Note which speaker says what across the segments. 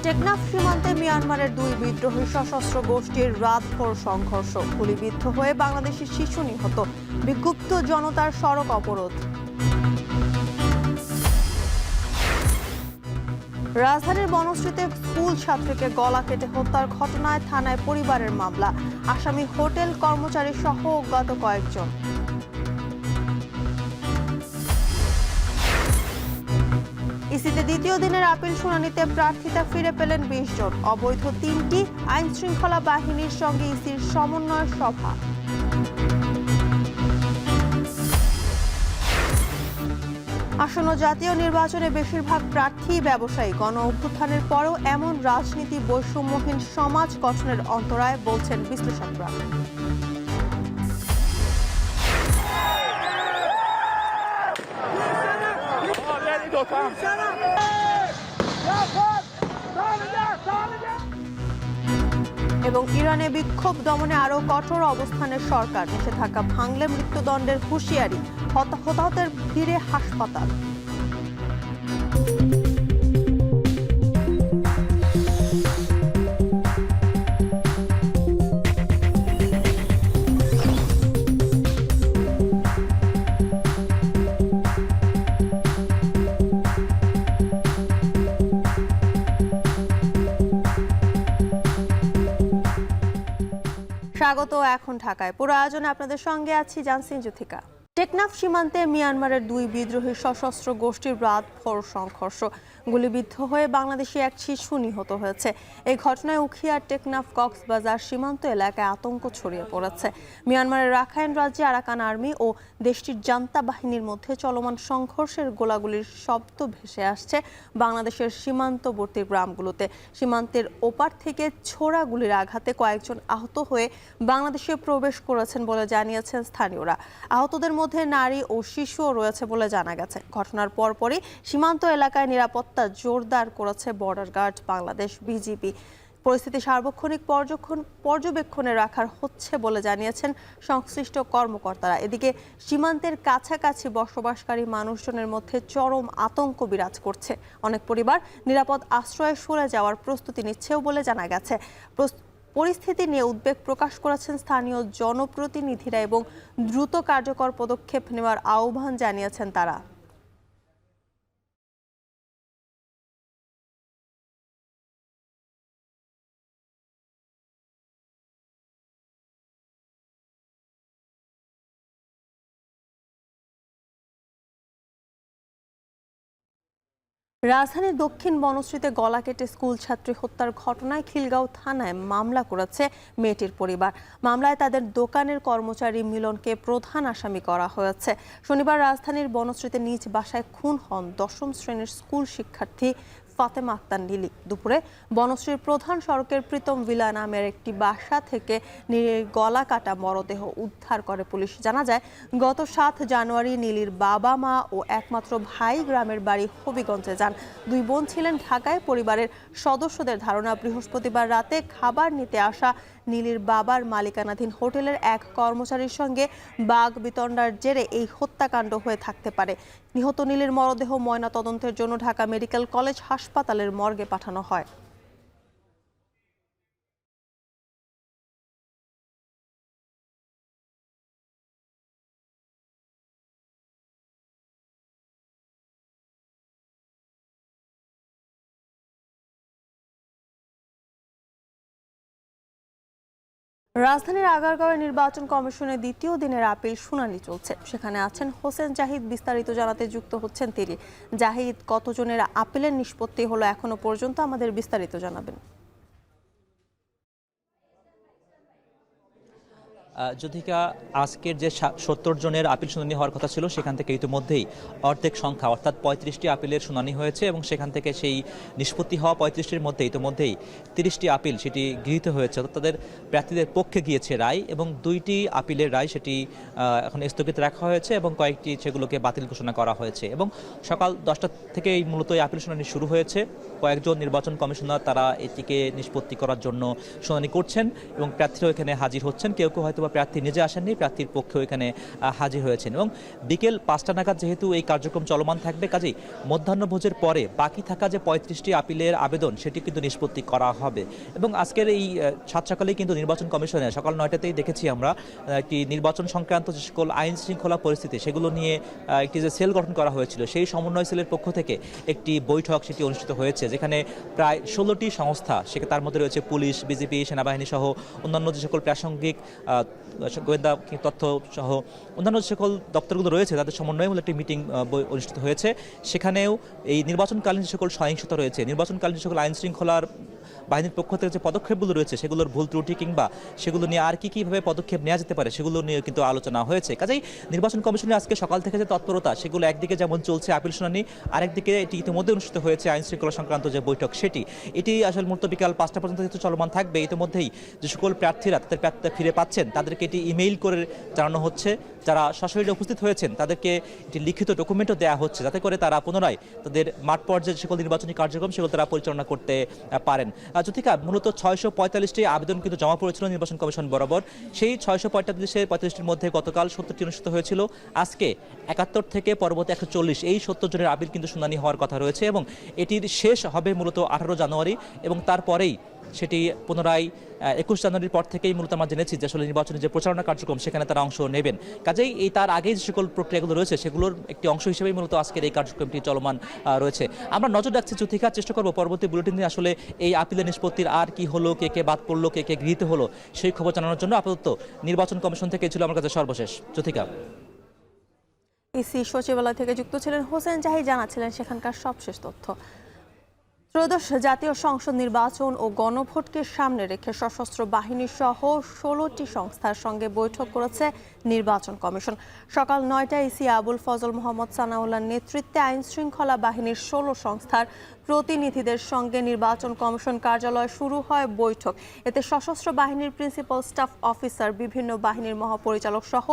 Speaker 1: টেকনাফ সীমান্তে মিয়ানমারের দুই বিদ্রোহী সশস্ত্র গোষ্ঠীর রাতভর সংঘর্ষ, গুলিবিদ্ধ হয়ে বাংলাদেশি শিশু নিহত, বিক্ষুব্ধ জনতার সড়ক অবরোধ। রাজধানীর বনশ্রীতে স্কুল ছাত্রীকে গলা কেটে হত্যার ঘটনায় থানায় পরিবারের মামলা, আসামি হোটেল কর্মচারী সহ অজ্ঞাত কয়েকজন। ইসিতে দ্বিতীয় দিনের আপিল শুনানিতে প্রার্থিতা ফিরে পেলেন ২০ জন, অবৈধ ৩টি আইন শৃঙ্খলা বাহিনীর সঙ্গে ইসির সমন্বয় সভা। আসন্ন জাতীয় নির্বাচনে বেশিরভাগ প্রার্থী ব্যবসায়ী, গণ অভ্যুত্থানের পরেও এমন রাজনীতি বৈষম্যহীন সমাজ গঠনের অন্তরায় বলছেন বিশ্লেষকরা। এবং ইরানে বিক্ষোভ দমনে আরও কঠোর অবস্থানের সরকার, নিষেধাজ্ঞা ভাঙলে মৃত্যুদণ্ডের হুঁশিয়ারি, হতাহতের ভিড়ে হাসপাতাল। স্বাগত এখন ঢাকায়। পুরো আয়োজনে আপনাদের সঙ্গে আছি জানসিন জুথিকা। টেকনাফ সীমান্তে মিয়ানমারের দুই বিদ্রোহী সশস্ত্র গোষ্ঠীর রাতভর সংঘর্ষ, গুলিবিদ্ধ হয়ে বাংলাদেশি এক শিশু নিহত হয়েছে। এই ঘটনায় উখিয়ার টেকনাফ কক্সবাজার সীমান্ত এলাকায় আতঙ্ক ছড়িয়ে পড়েছে। মিয়ানমারের রাখাইন রাজ্যে আরাকান আর্মি ও দেশটির জান্তা বাহিনীর মধ্যে চলমান সংঘর্ষের গোলাগুলির শব্দ ভেসে আসছে বাংলাদেশের সীমান্তবর্তী গ্রামগুলোতে। সীমান্তের ওপার থেকে ছোড়া গুলির আঘাতে কয়েকজন আহত হয়ে বাংলাদেশে প্রবেশ করেছেন বলে জানিয়েছেন স্থানীয়রা। আহতদের মধ্যে নারী ও শিশুও রয়েছে বলে জানা গেছে। ঘটনার পরপরই সীমান্ত এলাকায় নিরাপত্তা জোরদার করেছে বর্ডার গার্ড বাংলাদেশ, বিজিবি। পরিস্থিতি সার্বক্ষণিক পর্যবেক্ষণে রাখার হচ্ছে বলে জানিয়েছেন সংশ্লিষ্ট কর্মকর্তারা। এদিকে সীমান্তের কাছাকাছি বসবাসকারী মানুষজনের মধ্যে চরম আতঙ্ক বিরাজ করছে। অনেক পরিবার নিরাপদ আশ্রয়ে সরে যাওয়ার প্রস্তুতি নিচ্ছেও বলে জানা গেছে। পরিস্থিতি নিয়ে উদ্বেগ প্রকাশ করেছেন স্থানীয় জনপ্রতিনিধিরা এবং দ্রুত কার্যকর পদক্ষেপ নেওয়ার আহ্বান জানিয়েছেন তারা। রাজধানীর দক্ষিণ বনশ্রীতে গলা কেটে স্কুল ছাত্রী হত্যার ঘটনায় খিলগাঁও থানায় মামলা করেছে মেয়েটির পরিবার। মামলায় তাদের দোকানের কর্মচারী মিলনকে প্রধান আসামি করা হয়েছে। শনিবার রাজধানীর বনশ্রীতে নিজ বাসায় খুন হন ১০ম শ্রেণীর স্কুল শিক্ষার্থী ফাতেমা আক্তার নীলি। দুপুরে বনশ্রীর প্রধান সড়কের প্রীতম ভিলা নামের একটি বাসা থেকে নীলির গলা কাটা মরদেহ উদ্ধার করে পুলিশ। জানা যায়, গত ৭ জানুয়ারি নীলির বাবা মা ও একমাত্র ভাই গ্রামের বাড়ি হবিগঞ্জে যান। দুই বোন ছিলেন ঢাকায়। পরিবারের সদস্যদের ধারণা, বৃহস্পতিবার রাতে খাবার নিতে আসা নীলির বাবার মালিকানাধীন হোটেলের এক কর্মচারীর সঙ্গে বাগ বিতণ্ডার জেরে এই হত্যাকাণ্ড হয়ে থাকতে পারে। নিহত নীলির মরদেহ ময়না তদন্তের জন্য ঢাকা মেডিকেল কলেজ হাসপাতালের মর্গে পাঠানো হয়। রাজধানীর আগারগাঁওয়ে নির্বাচন কমিশনের দ্বিতীয় দিনের আপিল শুনানি চলছে। সেখানে আছেন হোসেন জাহিদ। বিস্তারিত জানাতে যুক্ত হচ্ছেন তিনি। জাহিদ, কতজনের আপিলের নিষ্পত্তি হলো এখনো পর্যন্ত, আমাদের বিস্তারিত জানাবেন।
Speaker 2: যদিকা আজকের যে ৭০ জনের আপিল শুনানি হওয়ার কথা ছিল, সেখান থেকে ইতিমধ্যেই অর্ধেক সংখ্যা অর্থাৎ ৩৫টি আপিলের শুনানি হয়েছে এবং সেখান থেকে সেই নিষ্পত্তি হওয়া ৩৫টির মধ্যে ইতিমধ্যেই ৩০টি আপিল সেটি গৃহীত হয়েছে, অর্থাৎ তাদের প্রার্থীদের পক্ষে গিয়েছে রায়, এবং ২টি আপিলের রায় সেটি এখন স্থগিত রাখা হয়েছে এবং কয়েকটি সেগুলোকে বাতিল ঘোষণা করা হয়েছে। এবং সকাল ১০টা থেকেই মূলত এই আপিল শুনানি শুরু হয়েছে। কয়েকজন নির্বাচন কমিশনার তারা এটিকে নিষ্পত্তি করার জন্য শুনানি করছেন এবং প্রার্থীরাও এখানে হাজির হচ্ছেন। কেউ কেউ হয়তো বা প্রার্থী নিজে আসেননি, প্রার্থীর পক্ষেও এখানে হাজির হয়েছেন। এবং বিকেল 5টা নাগাদ যেহেতু এই কার্যক্রম চলমান থাকবে, কাজেই মধ্যাহ্নভোজের পরে বাকি থাকা যে 35টি আপিলের আবেদন সেটি কিন্তু নিষ্পত্তি করা হবে। এবং আজকের এই সাত সকালেই কিন্তু নির্বাচন কমিশনে সকাল 9টাতেই দেখেছি আমরা একটি নির্বাচন সংক্রান্ত যে সকল আইন শৃঙ্খলা পরিস্থিতি সেগুলো নিয়ে একটি যে সেল গঠন করা হয়েছিল, সেই সমন্বয় সেলের পক্ষ থেকে একটি বৈঠক সেটি অনুষ্ঠিত হয়েছে, যেখানে প্রায় 16টি সংস্থা, তার মধ্যে রয়েছে পুলিশ, বিজিবি, সেনাবাহিনী সহ অন্যান্য যে সকল প্রাসঙ্গিক গোয়েন্দা তথ্য সহ অন্যান্য যে সকল দপ্তরগুলো রয়েছে তাদের সমন্বয়ে একটি মিটিং অনুষ্ঠিত হয়েছে। সেখানেও এই নির্বাচনকালীন যে সকল সহিংসতা রয়েছে, নির্বাচনকালীন যে সকল আইন শৃঙ্খলার বাহিনীর পক্ষ থেকে যে পদক্ষেপগুলো রয়েছে সেগুলোর ভুল ত্রুটি কিংবা সেগুলো নিয়ে আর কীভাবে পদক্ষেপ নেওয়া যেতে পারে সেগুলো নিয়ে কিন্তু আলোচনা হয়েছে। কাজেই নির্বাচন কমিশনের আজকে সকাল থেকে যে তৎপরতা সেগুলো একদিকে যেমন চলছে আপিল শুনানি, আরেকদিকে এটি ইতিমধ্যে অনুষ্ঠিত হয়েছে আইন শৃঙ্খলা সংক্রান্ত যে বৈঠক এটি আসলে মূলত বিকাল 5টা পর্যন্ত যেহেতু চলমান থাকবে। ইতিমধ্যেই যে সকল প্রার্থীরা তাদের প্রার্থী ফিরে পাচ্ছেন তাদেরকে এটি ইমেইল করে জানানো হচ্ছে, যারা সশরীরে উপস্থিত হয়েছেন তাদেরকে একটি লিখিত ডকুমেন্টও দেওয়া হচ্ছে, যাতে করে তারা পুনরায় তাদের মাঠ পর্যায়ে যে সকল নির্বাচনী কার্যক্রম সেগুলো তারা পরিচালনা করতে পারেন। যথিকা মূলত 645টি আবেদন কিন্তু জমা পড়েছিল নির্বাচন কমিশন বরাবর। সেই 645-35টির মধ্যে গতকাল 70টি অনুষ্ঠিত হয়েছিল। আজকে 71 থেকে পরবর্তী 140 এই 70 জনের আপিল কিন্তু শুনানি হওয়ার কথা রয়েছে এবং এটির শেষ হবে মূলত 18 জানুয়ারি এবং তারপরেই সেটি পুনরায় 21 জানুয়ারির পর থেকেই মূলত আমরা জেনেছি যে আসলে নির্বাচনের যে প্রচারণা কার্যক্রম সেখানে তারা অংশ নেবেন। কাজেই তার আগেই যে সকল প্রক্রিয়াগুলো রয়েছে সেগুলোর একটি অংশ হিসেবেই মূলত আজকের এই কার্যক্রমটি চলমান রয়েছে। আমরা নজর রাখছি যুথিকা, চেষ্টা করব পরবর্তী বুলেটিনে আসলে এই আপিলের নিষ্পত্তির আর কি হলো, কে বাদ পড়লো, কে গৃহীত হলো সেই খবর জানানোর জন্য আপাতত নির্বাচন কমিশন থেকে ছিল আমার কাছে সর্বশেষ। যুথিকা।
Speaker 1: ইসি সচিবালয় থেকে যুক্ত ছিলেন হোসেন জাহি, জানাচ্ছিলেন সেখানকার সবশেষ তথ্য। ত্রয়োদশ জাতীয় সংসদ নির্বাচন ও গণভোটকে সামনে রেখে সশস্ত্র বাহিনী সহ 16টি সংস্থার সঙ্গে বৈঠক করেছে নির্বাচন কমিশন। সকাল 9টায় ইসি আবুল ফজল মোহাম্মদ সানাউল্লাহর নেতৃত্বে আইন শৃঙ্খলা বাহিনীর 16 সংস্থার প্রতিনিধিদের সঙ্গে নির্বাচন কমিশন কার্যালয়ে শুরু হয় বৈঠক। এতে সশস্ত্র বাহিনীর প্রিন্সিপাল স্টাফ অফিসার, বিভিন্ন বাহিনীর মহাপরিচালক সহ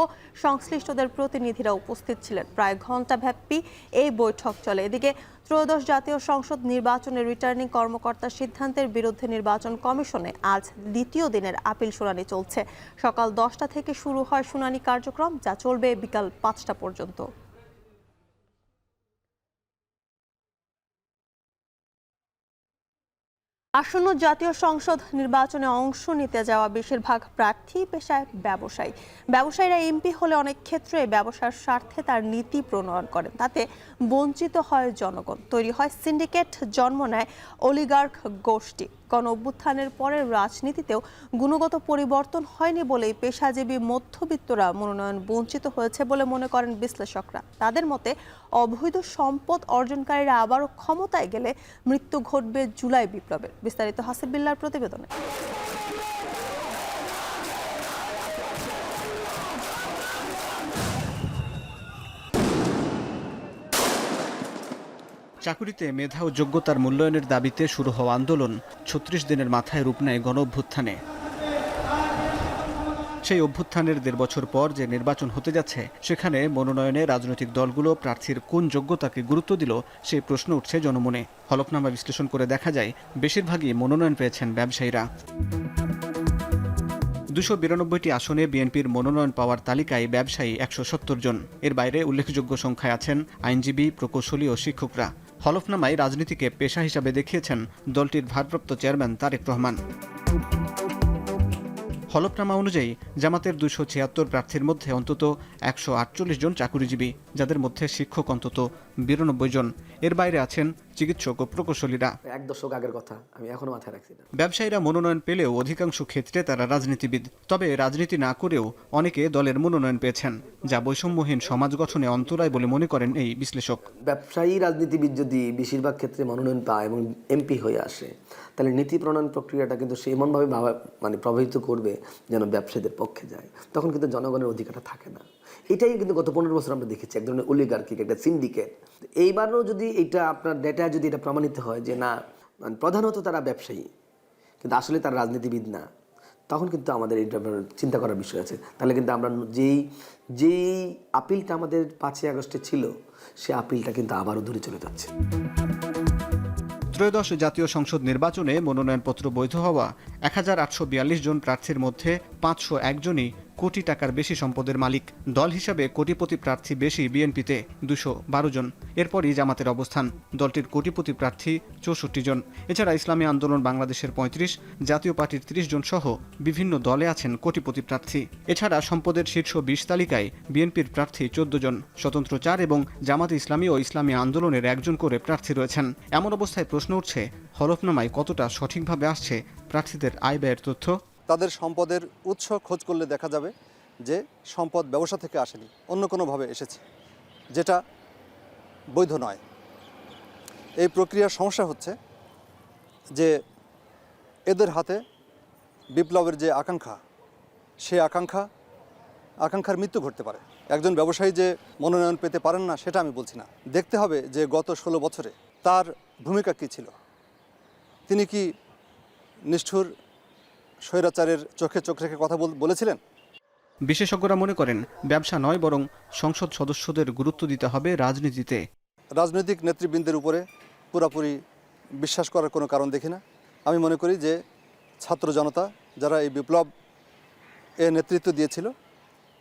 Speaker 1: সংশ্লিষ্টদের প্রতিনিধিরা উপস্থিত ছিলেন। প্রায় ঘণ্টাব্যাপী এই বৈঠক চলে। এদিকে ত্রয়োদশ জাতীয় সংসদ নির্বাচনের রিটার্নিং কর্মকর্তার সিদ্ধান্তের বিরুদ্ধে নির্বাচন কমিশনে আজ দ্বিতীয় দিনের আপিল শুনানি চলছে। সকাল 10টা থেকে শুরু হয় শুনানি কার্যক্রম, যা চলবে বিকাল 5টা পর্যন্ত। আসন্ন জাতীয় সংসদ নির্বাচনে অংশ নিতে যাওয়া বেশিরভাগ প্রার্থী পেশায় ব্যবসায়ীরা এমপি হলে অনেক ক্ষেত্রে ব্যবসার স্বার্থে তার নীতি প্রণয়ন করেন, তাতে বঞ্চিত হয় জনগণ। তৈরি হয় সিন্ডিকেট, জন্ম নেয় অলিগার্ক গোষ্ঠী। গণ অভ্যুত্থানের পরের রাজনীতিতেও গুণগত পরিবর্তন হয়নি বলেই পেশাজীবী মধ্যবিত্তরা মনোনয়ন বঞ্চিত হয়েছে বলে মনে করেন বিশ্লেষকরা। তাদের মতে অবৈধ সম্পদ অর্জনকারীরা আবারও ক্ষমতায় গেলে মৃত্যু ঘটবে জুলাই বিপ্লবের। বিস্তারিত হাসিব বিল্লাহর প্রতিবেদনে।
Speaker 3: চাকুরিতে মেধা ও যোগ্যতার মূল্যায়নের দাবিতে শুরু হওয়া আন্দোলন 36 দিনের মাথায় রূপ নেয় গণ অভ্যুত্থানে। সেই অভ্যুত্থানের 1.5 বছর পর যে নির্বাচন হতে যাচ্ছে, সেখানে মনোনয়নে রাজনৈতিক দলগুলো প্রার্থীর কোন যোগ্যতাকে গুরুত্ব দিল সেই প্রশ্ন উঠছে জনমনে। হলফনামা বিশ্লেষণ করে দেখা যায় বেশিরভাগই মনোনয়ন পেয়েছেন ব্যবসায়ীরা। 292টি আসনে বিএনপির মনোনয়ন পাওয়ার তালিকায় ব্যবসায়ী 170 জন। এর বাইরে উল্লেখযোগ্য সংখ্যায় আছেন আইনজীবী, প্রকৌশলী ও শিক্ষকরা। হলফনামায় রাজনীতিকে পেশা হিসাবে দেখিয়েছেন দলটির ভারপ্রাপ্ত চেয়ারম্যান তারেক রহমান। হলফনামা অনুযায়ী জামাতের 276 প্রার্থীর মধ্যে অন্তত 148 জন চাকুরিজীবী, যাদের মধ্যে শিক্ষক অন্তত 92 জন। এর বাইরে আছেন চিকিৎসক ও প্রকৌশলীরা।
Speaker 4: 1 দশক আগের কথা আমি এখনো মাথায় রাখছি না।
Speaker 3: ব্যবসায়ীরা মনোনয়ন পেলেও অধিকাংশ ক্ষেত্রে তারা রাজনীতিবিদ। তবে রাজনীতি না করেও অনেকে দলের মনোনয়ন পেয়েছেন, যা বৈষম্যহীন সমাজ গঠনে অন্তরায় বলে মনে করেন এই বিশ্লেষক।
Speaker 4: ব্যবসায়ী রাজনীতিবিদ যদি বেশিরভাগ ক্ষেত্রে মনোনয়ন পায় এবং এমপি হয়ে আসে, তাহলে নীতি প্রণয়ন প্রক্রিয়াটা কিন্তু সে এমনভাবে প্রভাবিত করবে যেন ব্যবসায়ীদের পক্ষে যায়। তখন কিন্তু জনগণের অধিকারটা থাকে না। এটাই কিন্তু গত 15 বছর আমরা দেখেছি, এক ধরনের অলিগার্কিক, একটা সিন্ডিকেট। এইবারও যদি এটা আপনার ডেটা যদি এটা প্রমাণিত হয় যে না, প্রধানত তারা ব্যবসায়ী কিন্তু আসলে তারা রাজনীতিবিদ না, তখন কিন্তু আমাদের এটা চিন্তা করার বিষয় আছে। তাহলে কিন্তু আমরা যেই আপিলটা আমাদের 5ই আগস্টে ছিল, সে আপিলটা কিন্তু আবারও দূরে চলে যাচ্ছে।
Speaker 3: ত্রয়োদশ জাতীয় সংসদ নির্বাচনে মনোনয়নপত্র বৈধ হওয়া 1842 জন প্রার্থীর মধ্যে 501 জনই কোটি টাকার বেশি সম্পদের মালিক। দল হিসাবে কোটিপতি প্রার্থী বেশি বিএনপিতে 212 জন। এরপরই জামাতের অবস্থান, দলটির কোটিপতি প্রার্থী 64 জন। এছাড়া ইসলামী আন্দোলন বাংলাদেশের 35, জাতীয় পার্টির 30 জন সহ বিভিন্ন দলে আছেন কোটিপতি প্রার্থী। এছাড়া সম্পদের শীর্ষ 20 তালিকায় বিএনপির প্রার্থী 14 জন, স্বতন্ত্র 4 এবং জামাতে ইসলামী ও ইসলামী আন্দোলনের 1 জন করে প্রার্থী রয়েছেন। এমন অবস্থায় প্রশ্ন উঠছে, হলফনামায় কতটা সঠিকভাবে আসছে প্রার্থীদের আয় ব্যয়ের তথ্য?
Speaker 5: তাদের সম্পদের উৎস খোঁজ করলে দেখা যাবে যে সম্পদ ব্যবসা থেকে আসেনি, অন্য কোনোভাবে এসেছে, যেটা বৈধ নয়। এই প্রক্রিয়ার সমস্যা হচ্ছে যে এদের হাতে বিপ্লবের যে আকাঙ্ক্ষা, সে আকাঙ্ক্ষার মৃত্যু ঘটতে পারে। একজন ব্যবসায়ী যে মনোনয়ন পেতে পারেন না সেটা আমি বলছি না। দেখতে হবে যে গত 16 বছরে তার ভূমিকা কী ছিল। তিনি কি নিষ্ঠুর স্বৈরাচারের চোখে চোখ রেখে কথা বলেছিলেন?
Speaker 3: বিশেষজ্ঞরা মনে করেন, ব্যবসা নয় বরং সংসদ সদস্যদের গুরুত্ব দিতে হবে রাজনীতিতে।
Speaker 5: রাজনৈতিক নেতৃবৃন্দের উপরে পুরোপুরি বিশ্বাস করার কোনো কারণ দেখি না। আমি মনে করি যে ছাত্র জনতা যারা এই বিপ্লব নেতৃত্ব দিয়েছিল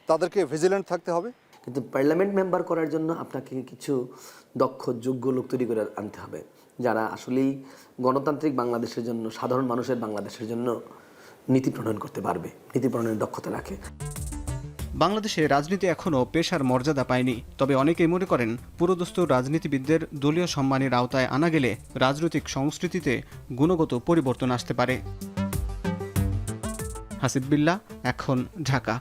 Speaker 5: তাদেরকে ভিজিল্যান্ট থাকতে হবে।
Speaker 4: কিন্তু পার্লামেন্ট মেম্বার করার জন্য আপনাকে কিছু দক্ষ যোগ্য লোক তৈরি করে আনতে হবে, যারা আসলেই গণতান্ত্রিক বাংলাদেশের জন্য, সাধারণ মানুষের বাংলাদেশের জন্য নীতি প্রণয়ন করতে পারবে, নীতি প্রণয়নের দক্ষতা রাখে।
Speaker 3: বাংলাদেশে রাজনীতি এখনও পেশার মর্যাদা পায়নি। তবে অনেকেই মনে করেন, পুরোদস্তুর রাজনীতিবিদদের দলীয় সম্মানের আওতায় আনা গেলে রাজনৈতিক সংস্কৃতিতে গুণগত পরিবর্তন আসতে পারে। হাসিব বিল্লাহ, এখন, ঢাকা।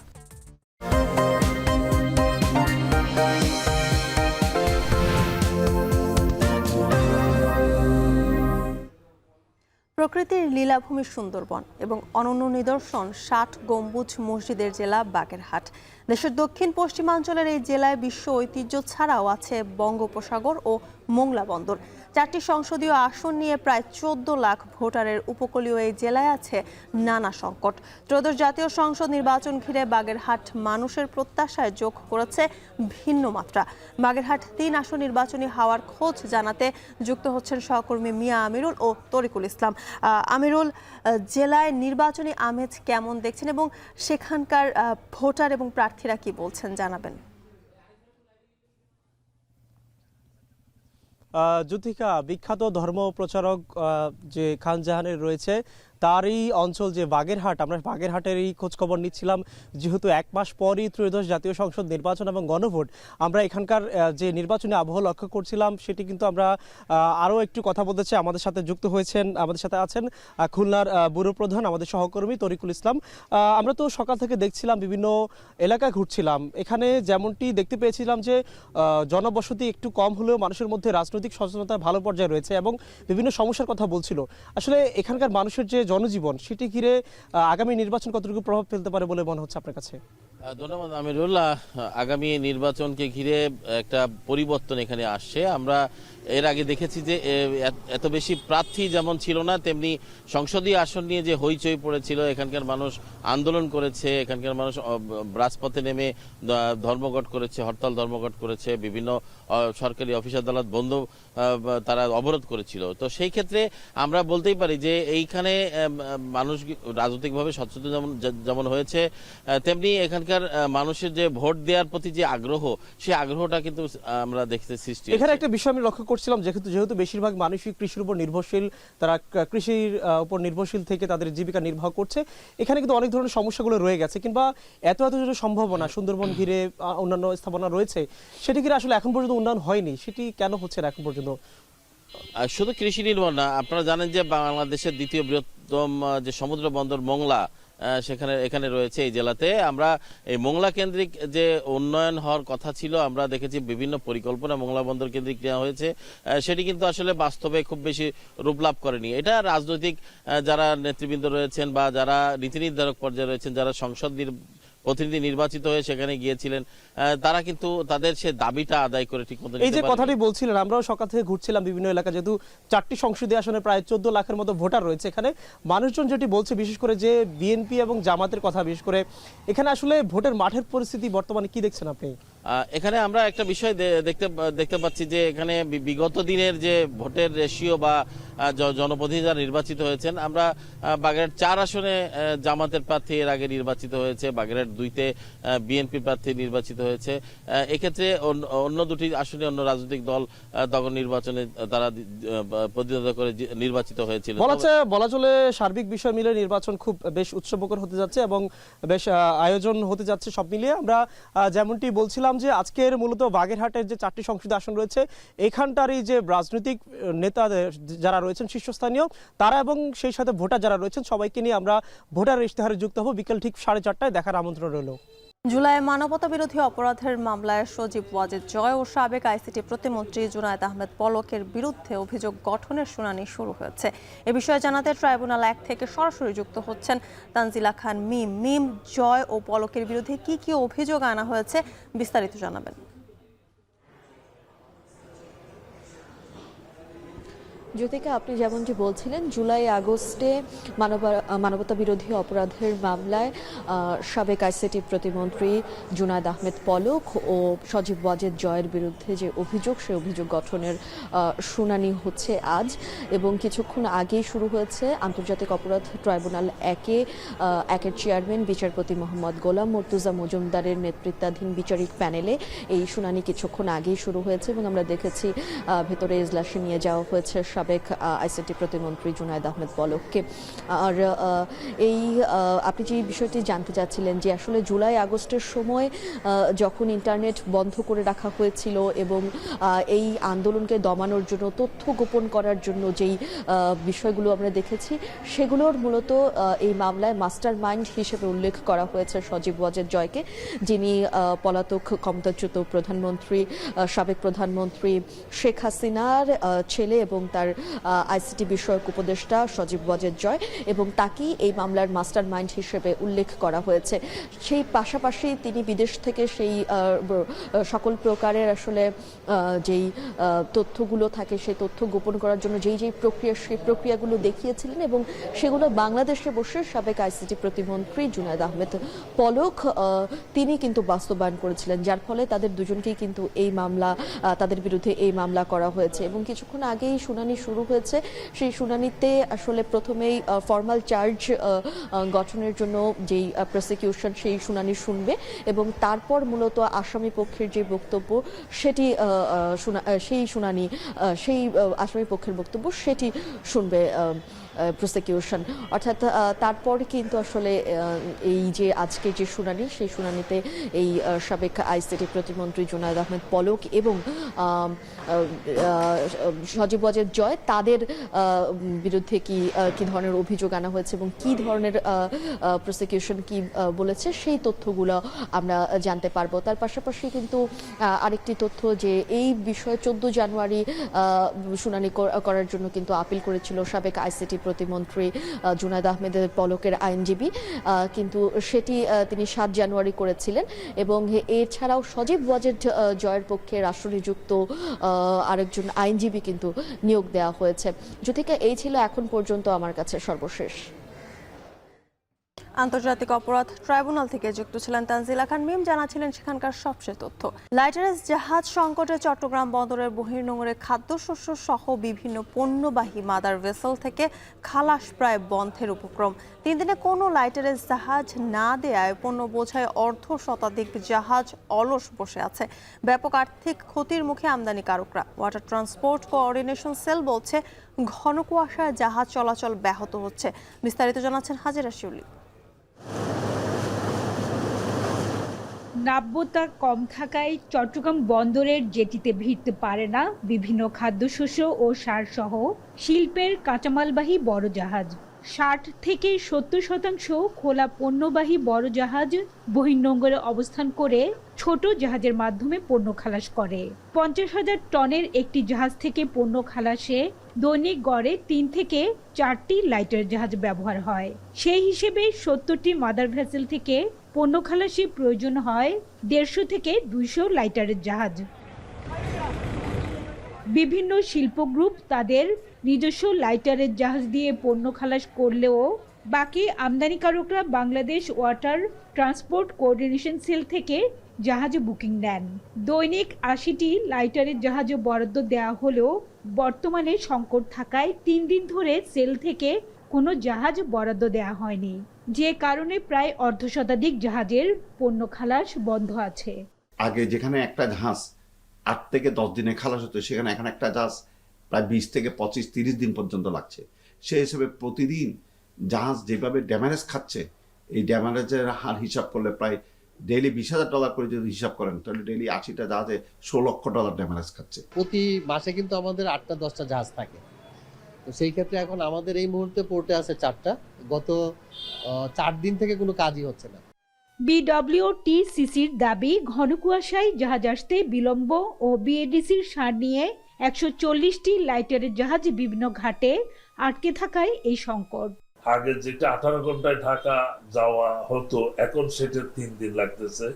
Speaker 1: প্রকৃতির লীলাভূমি সুন্দরবন এবং অনন্য নিদর্শন 60 গম্বুজ মসজিদের জেলা বাগেরহাট। দেশের দক্ষিণ পশ্চিমাঞ্চলের এই জেলায় বিশ্ব ঐতিহ্য ছাড়াও আছে বঙ্গোপসাগর ও মোংলা বন্দর। 4টি সংসদীয় আসন নিয়ে প্রায় 14 লাখ ভোটারের উপকূলীয় এই জেলায় আছে নানা সংকট। ত্রয়োদশ জাতীয় সংসদ নির্বাচন ঘিরে বাগেরহাট মানুষের প্রত্যাশায় যোগ করেছে ভিন্ন মাত্রা। বাগেরহাট 3 আসন নির্বাচনী হওয়ার খোঁজ জানাতে যুক্ত হচ্ছেন সহকর্মী মিয়া আমিরুল ও তরিকুল ইসলাম। আমিরুল, জেলায় নির্বাচনী আমেজ কেমন দেখছেন এবং সেখানকার ভোটার এবং প্রার্থীরা কি বলছেন জানাবেন।
Speaker 6: যুথিকা, বিখ্যাত ধর্ম প্রচারক যে খান জাহানের রয়েছে তারই অঞ্চল যে বাগেরহাট, আমরা বাগেরহাটেরই খোঁজখবর নিচ্ছিলাম, যেহেতু 1 মাস পরই ত্রয়োদশ জাতীয় সংসদ নির্বাচন এবং গণভোট। আমরা এখানকার যে নির্বাচনী আবহ লক্ষ্য করছিলাম সেটি কিন্তু আমরা আরও একটু কথা বলতে চাই। আমাদের সাথে যুক্ত হয়েছেন, আমাদের সাথে আছেন খুলনার ব্যুরো প্রধান, আমাদের সহকর্মী তরিকুল ইসলাম। আমরা তো সকাল থেকে দেখছিলাম, বিভিন্ন এলাকায় ঘুরছিলাম, এখানে যেমনটি দেখতে পেয়েছিলাম যে জনবসতি একটু কম হলেও মানুষের মধ্যে রাজনৈতিক সচেতনতা ভালো পর্যায়ে রয়েছে এবং বিভিন্ন সমস্যার কথা বলছিল। আসলে এখানকার মানুষের যে জনজীবন, সেটি ঘিরে আগামী নির্বাচন কতটুকু প্রভাব ফেলতে পারে বলে মনে হচ্ছে আপনার কাছে?
Speaker 7: ধন্যবাদ আমিরুল্লাহ। আগামী নির্বাচনকে ঘিরে একটা পরিবর্তন এখানে আসছে। আমরা এর আগে দেখেছি যে এত বেশি প্রার্থী যেমন ছিল না, তেমনি সংসদীয় আসন নিয়ে যে হইচই পড়েছিল, এখানকার মানুষ আন্দোলন করেছে, এখানকার মানুষ রাজপথে নেমে ধর্মঘট করেছে, হরতাল ধর্মঘট করেছে, বিভিন্ন সরকারি অফিস আদালত বন্ধ তারা অবরোধ করেছিল। তো সেই ক্ষেত্রে আমরা বলতেই পারি যে এইখানে মানুষ রাজনৈতিকভাবে সচেতন যেমন হয়েছে, তেমনি এখানকার মানুষের যে ভোট দেওয়ার প্রতি যে আগ্রহ, সেই আগ্রহটা কিন্তু আমরা দেখতে সৃষ্টি।
Speaker 6: এখানে একটা বিষয় আমি লক্ষ্য করছিলাম, যেহেতু বেশিরভাগ মানুষই কৃষির উপর নির্ভরশীল, তারা কৃষির উপর নির্ভরশীল থেকে তাদের জীবিকা নির্বাহ করছে। এখানে কিন্তু অনেক ধরনের সমস্যাগুলো রয়ে গেছে, কিংবা এত যে সম্ভাবনা সুন্দরবন ঘিরে অন্যান্য স্থাপনা রয়েছে, সেটি ঘিরে আসলে এখন পর্যন্ত উন্নয়ন হয়নি। সেটি কেন হচ্ছে না এখন পর্যন্ত?
Speaker 7: শুধু কৃষি নির্ভর না, আপনারা জানেন যে বাংলাদেশের দ্বিতীয় বৃহত্তম যে সমুদ্র বন্দর মোংলা, এখানে রয়েছে এই জেলাতে। আমরা এই মোংলা কেন্দ্রিক যে উন্নয়ন হওয়ার কথা ছিল, আমরা দেখেছি বিভিন্ন পরিকল্পনা মোংলা বন্দর কেন্দ্রিক নেওয়া হয়েছে, সেটি কিন্তু আসলে বাস্তবে খুব বেশি রূপ লাভ করেনি। এটা রাজনৈতিক যারা নেতৃবৃন্দ রয়েছেন বা যারা নীতি নির্ধারক পর্যায়ে রয়েছেন, যারা সংসদ প্রতিনিধি নির্বাচিত হয়ে সেখানে গিয়েছিলেন, তারা কিন্তু তাদের সে দাবিটা আদায় করে ঠিক মতো।
Speaker 6: এই যে কথাটি বলছিলেন, আমরাও সকাল থেকে ঘুরছিলাম বিভিন্ন এলাকা, যেহেতু 4টি সংসদীয় আসনে প্রায় 14 লাখের মতো ভোটার রয়েছে এখানে। মানুষজন যেটি বলছে, বিশেষ করে যে বিএনপি এবং জামাতের কথা, বিশেষ করে এখানে আসলে ভোটের মাঠের পরিস্থিতি বর্তমানে কি দেখছেন আপনি?
Speaker 7: এখানে আমরা একটা বিষয় দেখতে পাচ্ছি যে এখানে বিগত দিনের যে ভোটের রেশিও বা জনপ্রতিনিধি যারা নির্বাচিত হয়েছেন, আমরা বাগেরহাট 4 আসনে জামাতের প্রার্থী এর আগে নির্বাচিত হয়েছে, বাগেরহাট 2-তে বিএনপি প্রার্থী নির্বাচিত হয়েছে। এক্ষেত্রে অন্য 2টি আসনে অন্য রাজনৈতিক দল তখন নির্বাচনে তারা প্রতিদ্বন্দ্বিতা করে নির্বাচিত হয়েছিল।
Speaker 6: বলা চলে সার্বিক বিষয় মিলে নির্বাচন খুব বেশ উৎসবমুখর হতে যাচ্ছে এবং বেশ আয়োজন হতে যাচ্ছে। সব মিলিয়ে আমরা যেমনটি বলছিলাম যে আজকের মূলত বাগেরহাটের যে 4টি সংসদীয় আসন রয়েছে, এখানটারই যে রাজনৈতিক নেতাদের যারা রয়েছেন শীর্ষস্থানীয় তারা এবং সেই সাথে ভোটার যারা রয়েছেন সবাইকে নিয়ে আমরা ভোটার ইশতেহারে যুক্ত হব। বিকেল ঠিক 4:30টায় দেখার আমন্ত্রণ রইল।
Speaker 1: জুলাই মানবতা বিরোধী অপরাধের মামলায় সজীব ওয়াজেদ জয় ও সাবেক আইসিটি প্রতিমন্ত্রী জুনায়েদ আহমেদ পলকের বিরুদ্ধে অভিযোগ গঠনের শুনানি শুরু হয়েছে। এ বিষয়ে জানাতে ট্রাইব্যুনাল 1 থেকে সরাসরি যুক্ত হচ্ছেন তানজিলা খান মিম। জয় ও পলকের বিরুদ্ধে কি কি অভিযোগ আনা হয়েছে বিস্তারিত জানাবেন।
Speaker 8: জ্যোতিকা, আপনি যেমনটি বলছিলেন, জুলাই আগস্টে মানবতা বিরোধী অপরাধের মামলায় সাবেক আইসিটি প্রতিমন্ত্রী জুনায়েদ আহমেদ পলক ও সজীব ওয়াজেদ জয়ের বিরুদ্ধে যে অভিযোগ, সেই অভিযোগ গঠনের শুনানি হচ্ছে আজ এবং কিছুক্ষণ আগেই শুরু হয়েছে। আন্তর্জাতিক অপরাধ ট্রাইব্যুনাল 1-এর চেয়ারম্যান বিচারপতি মোহাম্মদ গোলাম মর্তুজা মজুমদারের নেতৃত্বাধীন বিচারিক প্যানেলে এই শুনানি কিছুক্ষণ আগেই শুরু হয়েছে এবং আমরা দেখেছি ভেতরে এজলাসে নিয়ে যাওয়া হয়েছে সাবেক আইসিটি প্রতিমন্ত্রী জুনায়েদ আহমেদ পলককে। আর এই আপনি যে বিষয়টি জানতে চাচ্ছিলেন যে আসলে জুলাই আগস্টের সময় যখন ইন্টারনেট বন্ধ করে রাখা হয়েছিল এবং এই আন্দোলনকে দমানোর জন্য, তথ্য গোপন করার জন্য যেই বিষয়গুলো আমরা দেখেছি, সেগুলোর মূলত এই মামলায় মাস্টার মাইন্ড হিসেবে উল্লেখ করা হয়েছে সজীব ওয়াজেদ জয়কে, যিনি পলাতক ক্ষমতাচ্যুত প্রধানমন্ত্রী, সাবেক প্রধানমন্ত্রী শেখ হাসিনার ছেলে এবং তার আইসিটি বিষয়ক উপদেষ্টা সজীব ওয়াজেদ জয়, এবং তাকেই এই মামলার মাস্টার মাইন্ড হিসেবে উল্লেখ করা হয়েছে। সেই পাশাপাশি তিনি বিদেশ থেকে সেই সকল প্রকারের আসলে যেই তথ্যগুলো থাকে, সেই তথ্য গোপন করার জন্য যেই প্রক্রিয়া, সেই প্রক্রিয়াগুলো দেখিয়েছিলেন এবং সেগুলো বাংলাদেশে বসে সাবেক আইসিটি প্রতিমন্ত্রী জুনায়েদ আহমেদ পলক তিনি কিন্তু বাস্তবায়ন করেছিলেন, যার ফলে তাদের দুজনকেই কিন্তু এই মামলা, তাদের বিরুদ্ধে এই মামলা করা হয়েছে। এবং কিছুক্ষণ আগেই শুনানি শুরু হয়েছে। সেই শুনানিতে আসলে প্রথমেই ফর্মাল চার্জ গঠনের জন্য যেই প্রসিকিউশন সেই শুনানি শুনবে এবং তারপর মূলত আসামি পক্ষের যে বক্তব্য সেটি সেই আসামি পক্ষের বক্তব্য সেটি শুনবে প্রসিকিউশন। অর্থাৎ তারপর কিন্তু আসলে এই যে আজকে যে শুনানি, সেই শুনানিতে এই সাবেক আইসিটি প্রতিমন্ত্রী জুনায়েদ আহমেদ পলক এবং সজীব ওয়াজেদ জয় তাদের বিরুদ্ধে কি ধরনের অভিযোগ আনা হয়েছে এবং কি ধরনের প্রসিকিউশন কি বলেছে, সেই তথ্যগুলো আমরা জানতে পারবো। তার পাশাপাশি কিন্তু আরেকটি তথ্য যে এই বিষয়ে 14 জানুয়ারি শুনানি করার জন্য কিন্তু আপিল করেছিল সাবেক আইসিটি প্রতিমন্ত্রী জুনায়েদ আহমেদ পলকের আইনজীবী, কিন্তু সেটি তিনি 7 জানুয়ারি করেছিলেন এবং এছাড়াও সজীব ওয়াজেদ জয়ের পক্ষে রাষ্ট্রনিযুক্ত আরেকজন আইনজীবী কিন্তু নিয়োগ দেওয়া হয়েছে। জ্যোতিকা, এই ছিল এখন পর্যন্ত আমার কাছে সর্বশেষ।
Speaker 1: আন্তর্জাতিক অপরাধ ট্রাইব্যুনাল থেকে যুক্ত ছিলেন তানজিলা খান মিম, জানাছিলেন সেখানকার সবশেষ তথ্য। লাইটারেস জাহাজ সংকটে চট্টগ্রাম বন্দরের বহির্নোঙরে খাদ্যশস্য সহ বিভিন্ন পণ্যবাহী মাদার ভেসেল থেকে খালাস প্রায় বন্ধের উপক্রম। 3 দিনে কোনো লাইটারেস জাহাজ না দেয়ায় পণ্য বোঝায় অর্ধশতাধিক জাহাজ অলস বসে আছে। ব্যাপক আর্থিক ক্ষতির মুখে আমদানিকারকরা। ওয়াটার ট্রান্সপোর্ট কোঅর্ডিনেশন সেল বলছে ঘন কুয়াশায় জাহাজ চলাচল ব্যাহত হচ্ছে। বিস্তারিত জানাচ্ছেন হাজিরা শিউলি।
Speaker 9: নাব্যতা কম থাকায় চট্টগ্রাম বন্দরের জেটিতে ভিড়তে পারে না বিভিন্ন খাদ্যশস্য ও সার সহ শিল্পের কাঁচামালবাহী বড় জাহাজ। 60 থেকে 70% খোলা পণ্যবাহী বড় জাহাজ বহির্নোঙরে অবস্থান করে ছোট জাহাজের মাধ্যমে পণ্য খালাস করে। 50,000 টনের একটি জাহাজ থেকে পণ্য খালাসে দৈনিক গড়ে 3 থেকে 4টি লাইটার জাহাজ ব্যবহার হয়। সেই হিসেবে 70টি মাদার ভেসেল থেকে পণ্য খালাসে প্রয়োজন হয় 150 থেকে 200 লাইটারের জাহাজ। বিভিন্ন শিল্প গ্রুপ তাদের নিজস্ব লাইটারের জাহাজ দিয়ে পণ্য খালাস করলেও বাকি আমদানিকারকরা Bangladesh water transport coordination cell থেকে জাহাজে বুকিং নেন। দৈনিক ৮০টি লাইটারের জাহাজে বরাদ্দ দেওয়া হলেও বর্তমানে সংকট থাকায় ৩ দিন ধরে সেল থেকে কোনো জাহাজ বরাদ্দ দেওয়া হয়নি, যে কারণে প্রায় অর্ধশতাধিক জাহাজের পণ্য খালাস বন্ধ আছে।
Speaker 10: আগে যেখানে একটা জাহাজ ৮ থেকে ১০ দিনে খালাস হতো, সেখানে এখন একটা জাহাজ প্রায় ২০ থেকে ২৫-৩০ দিন পর্যন্ত লাগছে। সেই হিসেবে প্রতিদিন জাহাজ যেভাবে ড্যামেজ খাচ্ছে, এই ড্যামেজের হার হিসাব করলে প্রায় ডেইলি $২০,০০০ করে যদি হিসাব করেন, তাহলে ডেইলি ৮০টা জাহাজে $১৬ লক্ষ ড্যামেজ খাচ্ছে।
Speaker 11: প্রতি মাসে কিন্তু আমাদের ৮টা-১০টা জাহাজ থাকে। তো সেই ক্ষেত্রে এখন আমাদের এই মুহূর্তে পোর্টে আছে 4টা। গত 4 দিন থেকে কোনো কাজই হচ্ছে না।
Speaker 9: বিডব্লিউটিসিসির দাবি, ঘন কুয়াশায় জাহাজ আসতে বিলম্ব ও বিএডিসির সার নিয়ে ১৪০টি লাইটারের জাহাজ বিভিন্ন ঘাটে আটকে থাকায় এই সংকট।
Speaker 12: আগে যেটা 18 ঘন্টায় ঢাকা যাওয়া হতো, এখন সেটা 3 দিন লাগতেছে।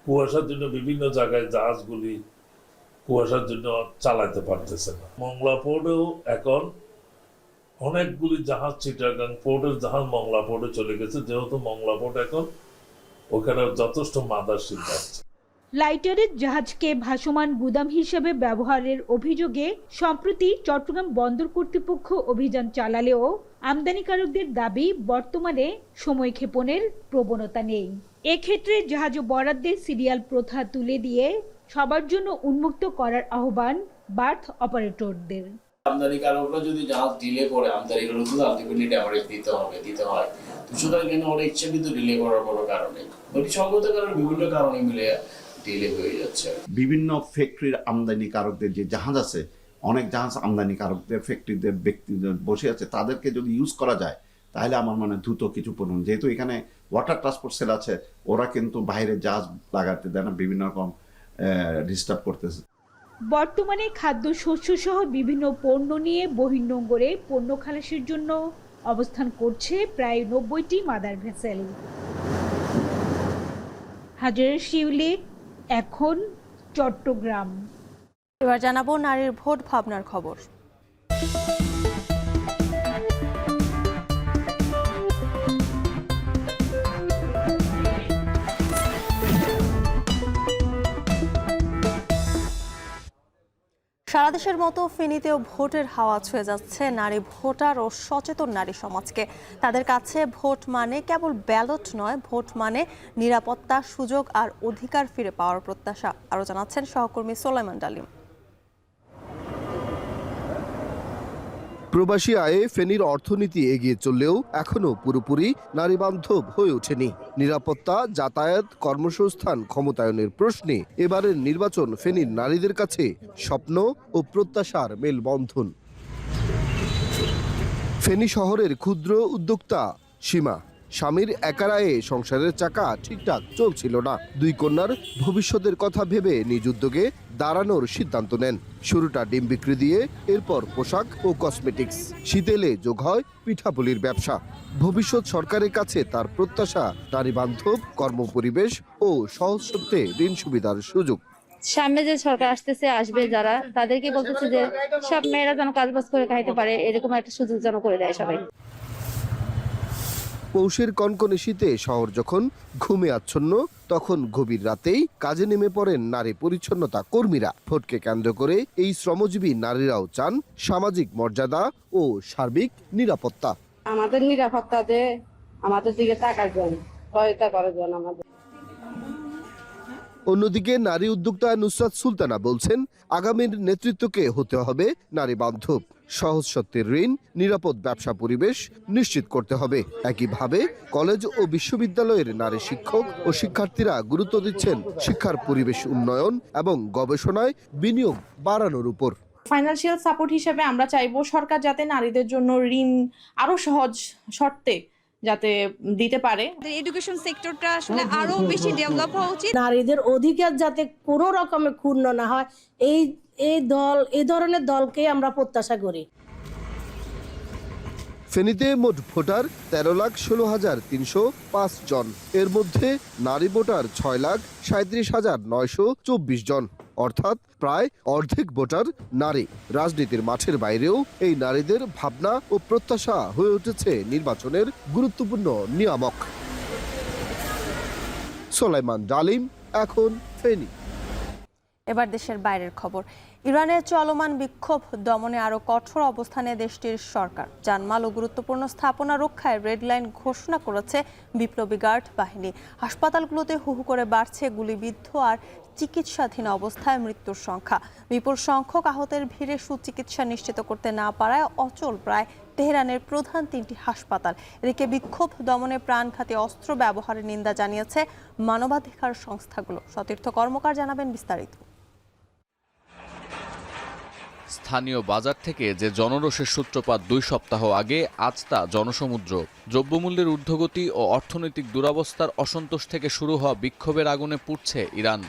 Speaker 12: কুয়াশার জন্য বিভিন্ন জায়গায় জাহাজগুলি কুয়াশার জন্য চালাতে পারতেছে না। মংলা পোর্টেও এখন অনেকগুলি জাহাজ চিটাগাং পোর্টের জাহাজ মংলা পোর্টে চলে গেছে, যেহেতু মংলা পোর্ট এখন ওখানে যথেষ্ট মাদার শিল্প আছে।
Speaker 9: লাইটারের জাহাজকে ভাসমান গুদাম হিসেবে ব্যবহারের অভিযোগে সম্প্রতি চট্টগ্রাম বন্দর কর্তৃপক্ষ অভিযান চালালেও আমদানিকারকদের দাবি, বর্তমানে সময়ক্ষেপণের প্রবণতা নেই। এক্ষেত্রে জাহাজ বরাদ্দের সিরিয়াল প্রথা তুলে দিয়ে সবার জন্য উন্মুক্ত করার আহ্বান বার্থ অপারেটরদের।
Speaker 13: আমদানিকারকরা যদি জাহাজ ডিলে করে, আমদানিকারকদের আলটিমেটলি ড্যামারেজ দিতে হয়। তো সুতরাং এখানে ওরা ইচ্ছা কিন্তু ডিলে করার কোনো কারণে, সঙ্গত কারণে বিভিন্ন কারণে মিলে ডিলে হয়ে যাচ্ছে।
Speaker 10: বিভিন্ন ফ্যাক্টরির আমদানিকারকদের যে জাহাজ আছে, অনেক জাহাজ আমদানিকারকদের ফ্যাক্টরিদের ব্যক্তিদের বসে আছে, তাদেরকে যদি ইউজ করা যায় তাহলে আমার মনে দ্রুত কিছু পণ্য, যেহেতু এখানে ওয়াটার ট্রান্সপোর্ট সেল আছে, ওরা কিন্তু বাইরে জাহাজ লাগাতে দেয় না, বিভিন্ন রকম ডিস্টার্ব করতেছে।
Speaker 9: বর্তমানে খাদ্য শস্য সহ বিভিন্ন পণ্য নিয়ে বহির্নোঙরে পণ্য খালাসের জন্য অবস্থান করছে প্রায় ৯০টি মাদার ভেসেল। হাজার শিউলি, এখন চট্টগ্রাম।
Speaker 1: এবার জানাবো নারীর ভোট ভাবনার খবর। সারা দেশের মতো ফেনীতেও ভোটের হাওয়া ছুঁয়ে যাচ্ছে নারী ভোটার ও সচেতন নারী সমাজকে। তাদের কাছে ভোট মানে কেবল ব্যালট নয়, ভোট মানে নিরাপত্তা, সুযোগ আর অধিকার ফিরে পাওয়ার প্রত্যাশা। আরও জানাচ্ছেন সহকর্মী সোলাইমান ডালিম।
Speaker 14: প্রবাসী আয়ে ফেনীর অর্থনীতি এগিয়ে চললেও এখনো পুরোপুরি নারী বান্ধব হয়ে ওঠেনি। নিরাপত্তা, যাতায়াত, কর্মসংস্থান, ক্ষমতায়নের প্রশ্নে এবারের নির্বাচন ফেনীর নারীদের কাছে স্বপ্ন ও প্রত্যাশার মেলবন্ধন। ফেনী শহরের ক্ষুদ্র উদ্যোক্তা সীমা স্বামীর একার আয়ে সংসারের চাকা ঠিকঠাক চলছিল না। 2 কন্যার ভবিষ্যতের কথা ভেবে নিজ উদ্যোগে দাঁড়ানোর সিদ্ধান্ত নেন। শুরুটা ডিম বিক্রি দিয়ে, এরপর পোশাক ও কসমেটিক্স, শীতেলে যোগ হয় পিঠাপুলির ব্যবসা। ভবিষ্যৎ সরকারের কাছে তার প্রত্যাশা নারী বান্ধব কর্মপরিবেশ ও সহজশর্তে ঋণ সুবিধার সুযোগ।
Speaker 15: সামনে যে সরকার আসবে যারা, তাদেরকে বলতেছে যে সব মেয়েরা যেন কাজবাজ করে খাইতে পারে, এরকম একটা সুযোগ যেন করে দেয় সবাই।
Speaker 14: পৌষের কনকনে শীতে শহর যখন ঘুমে আচ্ছন্ন, তখন গভীর রাতেই কাজে নেমে পড়েন নারী পরিচ্ছন্নতা কর্মীরা। ভোটকে কেন্দ্র করে এই শ্রমজীবী নারীরাও চান সামাজিক মর্যাদা ও সার্বিক নিরাপত্তা।
Speaker 15: আমাদের নিরাপত্তা যে আমাদের দিকে তাকার জন্য, সহায়তা করার জন্য আমাদের।
Speaker 14: অন্যদিকে নারী উদ্যোক্তা নুসরাত সুলতানা বলছেন, আগামীর নেতৃত্বকে হতে হবে নারী বান্ধব। সহজ সত্যের ঋণ, নিরাপদ ব্যবসা পরিবেশ নিশ্চিত করতে হবে। একইভাবে কলেজ ও বিশ্ববিদ্যালয়ের নারী শিক্ষক ও শিক্ষার্থীরা গুরুত্ব দিচ্ছেন শিক্ষার পরিবেশ উন্নয়ন এবং গবেষণায় বিনিয়োগ বাড়ানোর উপর।
Speaker 16: ফাইন্যান্সিয়াল সাপোর্ট হিসেবে আমরা চাইবো সরকার যাতে নারীদের জন্য ঋণ আরো সহজ শর্তে যাতে দিতে পারে।
Speaker 17: এডুকেশন সেক্টরটা আসলে আরো বেশি ডেভেলপ হওয়া উচিত।
Speaker 18: নারীদের অধিকার যাতে কোনো রকমে ক্ষুণ্ণ না হয়, এই ধরনের দলকে আমরা প্রত্যাশা করি।
Speaker 14: ফেনীতে মোট ভোটার 13,16,305 জন। এর মধ্যে নারী ভোটার 6,37,924 জন, অর্থাৎ প্রায় অর্ধেক ভোটার নারী। রাজনীতির মাঠের বাইরেও এই নারীদের ভাবনা ও প্রত্যাশা হয়ে উঠেছে নির্বাচনের গুরুত্বপূর্ণ নিয়ামক। সোলাইমান ডালিম, এখন ফেনী।
Speaker 1: এবার দেশের বাইরের খবর। ইরানের চলমান বিক্ষোভ দমনে আরও কঠোর অবস্থানে দেশটির সরকার। জানমাল ও গুরুত্বপূর্ণ স্থাপনা রক্ষায় রেড লাইন ঘোষণা করেছে বিপ্লবী গার্ড বাহিনী। হাসপাতালগুলোতে হু হু করে বাড়ছে গুলিবিদ্ধ আর চিকিৎসাধীন অবস্থায় মৃত্যুর সংখ্যা। বিপুল সংখ্যক আহতের ভিড়ে সুচিকিৎসা নিশ্চিত করতে না পারায় অচল প্রায় তেহরানের প্রধান 3টি হাসপাতাল। এদিকে বিক্ষোভ দমনে প্রাণঘাতী অস্ত্র ব্যবহারের নিন্দা জানিয়েছে মানবাধিকার সংস্থাগুলো। সতীর্থ কর্মকার জানাবেন বিস্তারিত।
Speaker 19: স্থানীয় বাজার থেকে যে জনরোষের সূত্রপাত 2 সপ্তাহ আগে, আজ তা জনসমুদ্র। দ্রব্যমূল্যের ঊর্ধ্বগতি ও অর্থনৈতিক দুরবস্থার অসন্তোষ থেকে শুরু হওয়া বিক্ষোভের আগুনে পুড়ছে ইরান।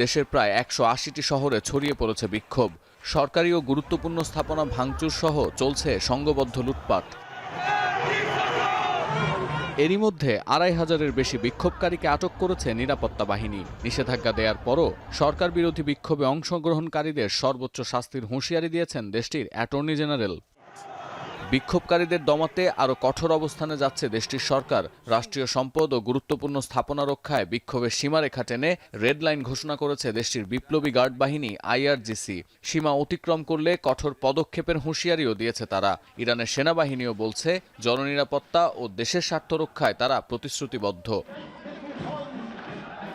Speaker 19: দেশের প্রায় 180টি শহরে ছড়িয়ে পড়েছে বিক্ষোভ। সরকারি ও গুরুত্বপূর্ণ স্থাপনা ভাঙচুর সহ চলছে সংঘবদ্ধ লুটপাট। এরই মধ্যে 2500-এর বেশি বিক্ষোভকারীকে আটক করেছে নিরাপত্তা বাহিনী। নিষেধাজ্ঞা দেওয়ার পরও সরকার বিরোধী বিক্ষোভে অংশগ্রহণকারীদের সর্বোচ্চ শাস্তির হুঁশিয়ারি দিয়েছেন দেশটির অ্যাটর্নি জেনারেল। বিক্ষোভকারীদের দমাতে আরও কঠোর অবস্থানে যাচ্ছে দেশটির সরকার। রাষ্ট্রীয় সম্পদ ও গুরুত্বপূর্ণ স্থাপনা রক্ষায় বিক্ষোভের সীমারেখা টেনে রেড লাইন ঘোষণা করেছে দেশটির বিপ্লবী গার্ড বাহিনী IRGC। সীমা অতিক্রম করলে কঠোর পদক্ষেপের হুঁশিয়ারিও দিয়েছে তারা। ইরানের সেনাবাহিনীও বলছে জননিরাপত্তা ও দেশের স্বার্থ রক্ষায় তারা প্রতিশ্রুতিবদ্ধ।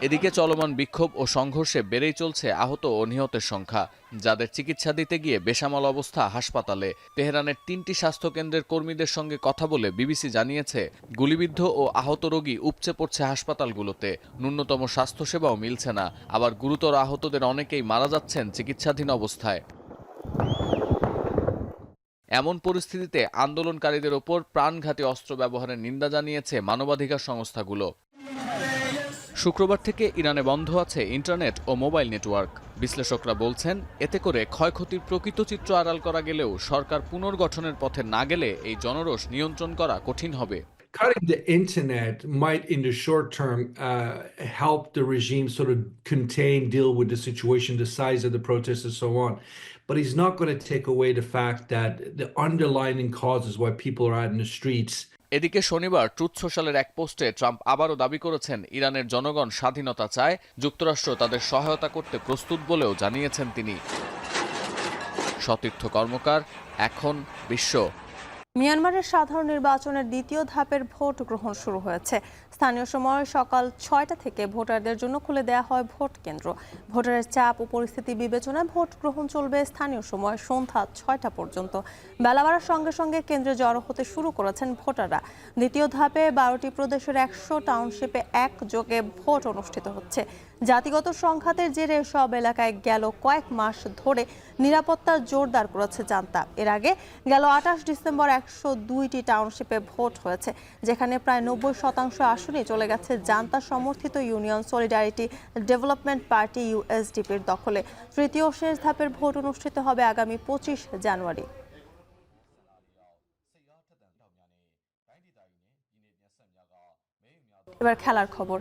Speaker 19: এদিকে চলমান বিক্ষোভ ও সংঘর্ষে বেড়েই চলছে আহত ও নিহতের সংখ্যা, যাদের চিকিৎসা দিতে গিয়ে বেসামাল অবস্থা হাসপাতালে। তেহরানের 3টি স্বাস্থ্যকেন্দ্রের কর্মীদের সঙ্গে কথা বলে BBC জানিয়েছে, গুলিবিদ্ধ ও আহত রোগী উপচে পড়ছে হাসপাতালগুলোতে। ন্যূনতম স্বাস্থ্যসেবাও মিলছে না। আবার গুরুতর আহতদের অনেকেই মারা যাচ্ছেন চিকিৎসাধীন অবস্থায়। এমন পরিস্থিতিতে আন্দোলনকারীদের ওপর প্রাণঘাতী অস্ত্র ব্যবহারের নিন্দা জানিয়েছে মানবাধিকার সংস্থাগুলো। শুক্রবার থেকে ইরানে বন্ধ আছে ইন্টারনেট ও মোবাইল নেটওয়ার্ক। বিশ্লেষকরা বলছেন, এতে করে ক্ষয়ক্ষতির প্রকৃত চিত্র আড়াল করা গেলেও সরকার পুনর্গঠনের পথে না গেলে এই জনরোষ নিয়ন্ত্রণ করা কঠিন হবে।
Speaker 20: Cutting the internet might in the short term help the regime sort of contain, deal with the situation, the size of the protests and so on. But he's not going to take away the fact that the underlying causes why people are out in the streets.
Speaker 19: এদিকে শনিবার truth সোশ্যালের এক পোস্টে Trump আবারও দাবি করেছেন, ইরানের জনগণ স্বাধীনতা চায়, যুক্তরাষ্ট্র তাদের সহায়তা করতে প্রস্তুত বলেও জানিয়েছেন তিনি। সতীর্থ কর্মকার, এখন বিশ্ব।
Speaker 1: মিয়ানমারের সাধারণ নির্বাচনের দ্বিতীয় ধাপের ভোট গ্রহণ শুরু হয়েছে। স্থানীয় সময় সকাল 6টা থেকে ভোটারদের জন্য খুলে দেওয়া হয় ভোট কেন্দ্র। ভোটারের চাপ ও পরিস্থিতি বিবেচনায় ভোট গ্রহণ চলবে স্থানীয় সময় সন্ধ্যা 6টা পর্যন্ত। বেলা বাড়ার সঙ্গে সঙ্গে কেন্দ্রে জড়ো হতে শুরু করেছেন ভোটাররা। দ্বিতীয় ধাপে 12টি প্রদেশের 100 টাউনশিপে একযোগে ভোট অনুষ্ঠিত হচ্ছে। জাতিগত সংঘাতের জেরে সব এলাকায় গেল কয়েক মাস ধরে নিরাপত্তা জোরদার করেছে জান্তা। এর আগে গেল 28 ডিসেম্বর 102টি টাউনশিপে ভোট হয়েছে, যেখানে প্রায় 90% আসনই চলে গেছে জান্তা সমর্থিত ইউনিয়ন সলিডারিটি ডেভেলপমেন্ট পার্টি USDPর দখলে। তৃতীয় শেষ ধাপের ভোট অনুষ্ঠিত হবে আগামী 25 জানুয়ারি। এবার খেলার খবর।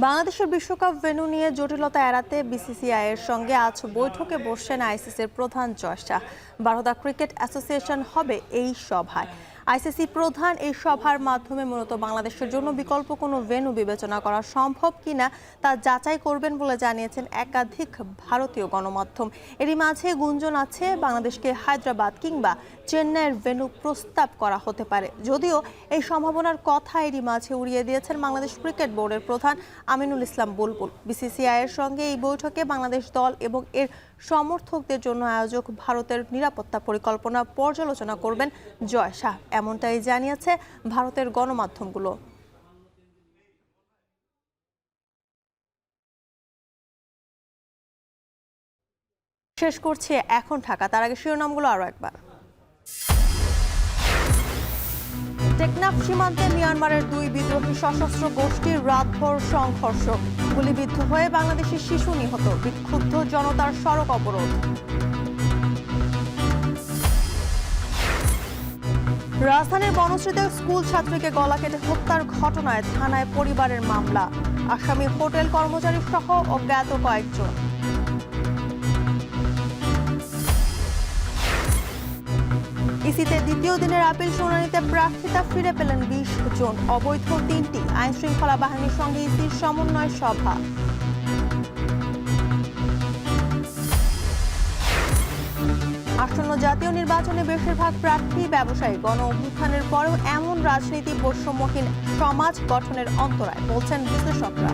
Speaker 1: বাংলাদেশের বিশ্বকাপ ভেন্যু নিয়ে জটিলতা এড়াতে BCCI এর সঙ্গে আজ বৈঠকে বসছেন ICCর প্রধান জয় শাহ। বারোদা ক্রিকেট অ্যাসোসিয়েশন হবে এই সভায়। ICC প্রধান এই সভার মাধ্যমে মূলত বাংলাদেশের জন্য বিকল্প কোনো ভেন্যু বিবেচনা করা সম্ভব কিনা তা যাচাই করবেন বলে জানিয়েছেন একাধিক ভারতীয় গণমাধ্যম। এরই মাঝে গুঞ্জন আছে বাংলাদেশকে হায়দ্রাবাদ কিংবা চেন্নাইয়ের ভেন্যু প্রস্তাব করা হতে পারে, যদিও এই সম্ভাবনার কথা এরই মাঝে উড়িয়ে দিয়েছেন বাংলাদেশ ক্রিকেট বোর্ডের প্রধান আমিনুল ইসলাম বুলবুল। BCCI এর সঙ্গে এই বৈঠকে বাংলাদেশ দল এবং এর সমর্থকদের জন্য আয়োজক ভারতের নিরাপত্তা পরিকল্পনা পর্যালোচনা করবেন জয় শাহ, এমনটাই জানিয়েছে ভারতের গণমাধ্যমগুলো। শেষ করছে এখন ঢাকা, তার আগে শিরোনামগুলো আরো একবার। টেকনাফ সীমান্তে মিয়ানমারের 2 বিদ্রোহী সশস্ত্র গোষ্ঠীর রাতভর সংঘর্ষ, গুলিবিদ্ধ হয়ে বাংলাদেশি শিশু নিহত, বিক্ষুব্ধ জনতার সড়ক অবরোধ। রাজধানীর বনশ্রীতে স্কুল ছাত্রীকে গলা কেটে হত্যার ঘটনায় থানায় পরিবারের মামলা, আসামি হোটেল কর্মচারী সহ অজ্ঞাত কয়েকজন। ইসিতে দ্বিতীয় দিনের আপিল শুনানিতে প্রার্থিতা ফিরে পেলেন 20 জন, অবৈধ 3টি। আইন শৃঙ্খলা বাহিনীর সঙ্গে ইসির সমন্বয় সভা। আসন্ন জাতীয় নির্বাচনে বেশিরভাগ প্রার্থী ব্যবসায়ী। গণ অভ্যুত্থানের পরেও এমন রাজনীতি বৈষম্যহীন সমাজ গঠনের অন্তরায়, বলছেন বিশ্লেষকরা।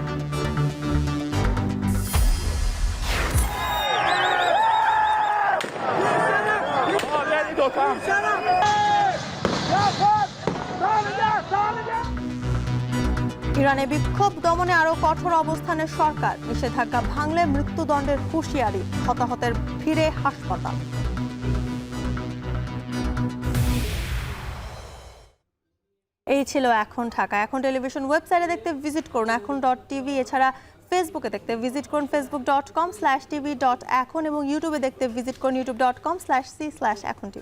Speaker 1: ইরানে বিক্ষোভ দমনে আরো কঠোর অবস্থানের সরকার। নিষেধাজ্ঞা ভাঙলে মৃত্যুদণ্ডের হুঁশিয়ারি, হতাহতের ভিড়ে হাসপাতাল। এই ছিল এখন ঢাকা। এখন টেলিভিশন ওয়েবসাইটে দেখতে ভিজিট করুন এখন.tv। এছাড়া ফেসবুকে দেখতে ভিজিট করুন facebook.com/tv.এখন এবং ইউটিউবে দেখতে ভিজিট করুন youtube.com/c/echontv।